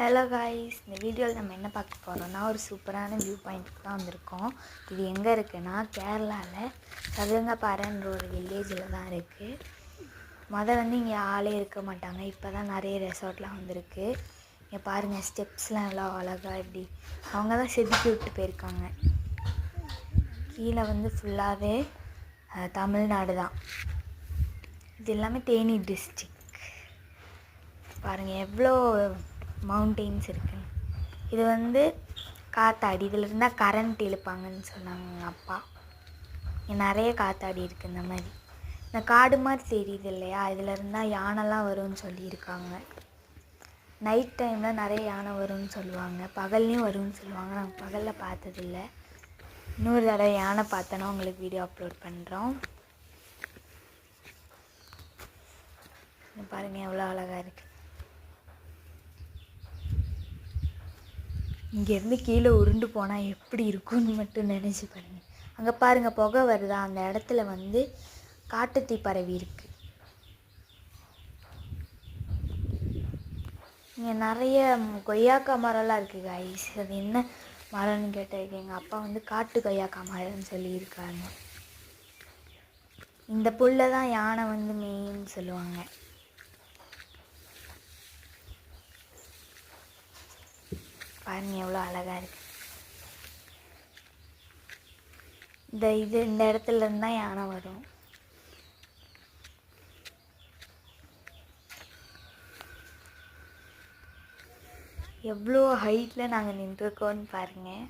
Hello guys, இந்த வீடியோவில் நம்ம என்ன பார்க்க போகிறோம்னா ஒரு சூப்பரான வியூ பாயிண்ட்டுக்கு தான் வந்திருக்கோம். இது எங்கே இருக்குன்னா கேரளாவில் சதுரங்கப்பாறைன்ற ஒரு வில்லேஜில் தான் இருக்குது. வந்து இங்கே ஆளே இருக்க மாட்டாங்க. இப்போ தான் நிறைய ரெசார்ட்லாம் வந்திருக்கு. இங்கே பாருங்கள், ஸ்டெப்ஸ்லாம் எவ்வளோ அழகாக இப்படி அவங்க தான் செதுக்கி விட்டு போயிருக்காங்க. கீழே ஃபுல்லாகவே தமிழ்நாடு தான். இது எல்லாமே தேனி டிஸ்ட்ரிக். பாருங்கள் எவ்வளோ மவுண்டெயின்ஸ் இருக்குது. இது காத்தாடி. இதில் இருந்தால் கரண்ட் இழுப்பாங்கன்னு சொன்னாங்க எங்கள் அப்பா. இங்கே நிறைய காத்தாடி இருக்குது. இந்த மாதிரி இந்த காடு மாதிரி தெரியுது இல்லையா, இதில் இருந்தால் யானைலாம் வரும்னு சொல்லியிருக்காங்க. நைட் டைமில் நிறைய யானை வரும்னு சொல்லுவாங்க, பகல்லையும் வரும்னு சொல்லுவாங்க. நாங்கள் பகலில் பார்த்ததில்ல. இன்னொரு தடவை யானை பார்த்தோன்னா உங்களுக்கு வீடியோ அப்லோட் பண்ணுறோம். பாருங்கள் எவ்வளோ அழகாக இருக்குது. இங்கேருந்து கீழே உருண்டு போனால் எப்படி இருக்கும்னு மட்டும் நினச்சி பாருங்கள். அங்கே பாருங்கள் புகை வருதா, அந்த இடத்துல காட்டுத்தீ பரவி இருக்குது. இங்கே நிறைய கொய்யாக்கா மரம்லாம் இருக்குது காய்ஸ். அது என்ன மரம்னு கேட்டதுக்கு எங்கள் அப்பா காட்டு கொய்யாக்கா மரம்னு சொல்லியிருக்காங்க. இந்த புல்லை தான் யானை மேயின்னு சொல்லுவாங்க. பாருங்க எவ்வளோ அழகாக இருக்குது. இந்த இடத்துல இருந்து தான் யானை வரும். எவ்வளோ ஹைட்டில் நாங்கள் நின்றுருக்கோன்னு பாருங்கள்.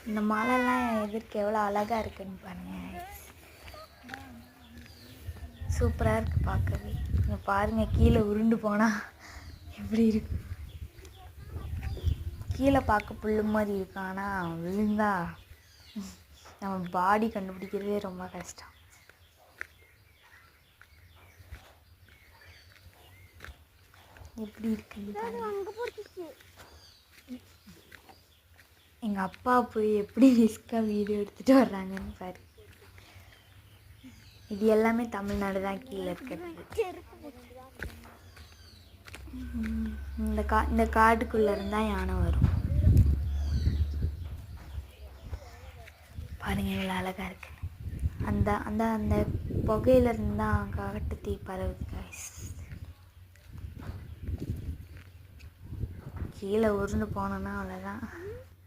இந்த மலைலாம் எதிர்க்க எவ்வளோ அழகாக இருக்குன்னு பாருங்கள். சூப்பராக இருக்குது பார்க்கவே. இங்கே பாருங்கள் கீழே உருண்டு போனால் எப்படி இருக்கு. கீழே பார்க்க புல் மாதிரி இருக்கும், ஆனால் விழுந்தா நம்ம பாடி கண்டுபிடிக்கிறதே ரொம்ப கஷ்டம். எப்படி இருக்குன்னு எங்கள் அப்பா போய் எப்படி ரிஸ்க்காக வீடியோ எடுத்துகிட்டு வர்றாங்கன்னு பாரு. இது எல்லாமே தமிழ்நாடு தான் கீழே இருக்கிறது. இந்த காட்டுக்குள்ளே இருந்தால் யானை வரும். பாருங்க இவ்வளோ அழகாக இருக்கு. அந்த அந்த அந்த புகையிலேருந்து தான் காட்டு தீ பரவுது காய்ஸ். கீழே உருண்டு போனோன்னா அவ்வளோதான்.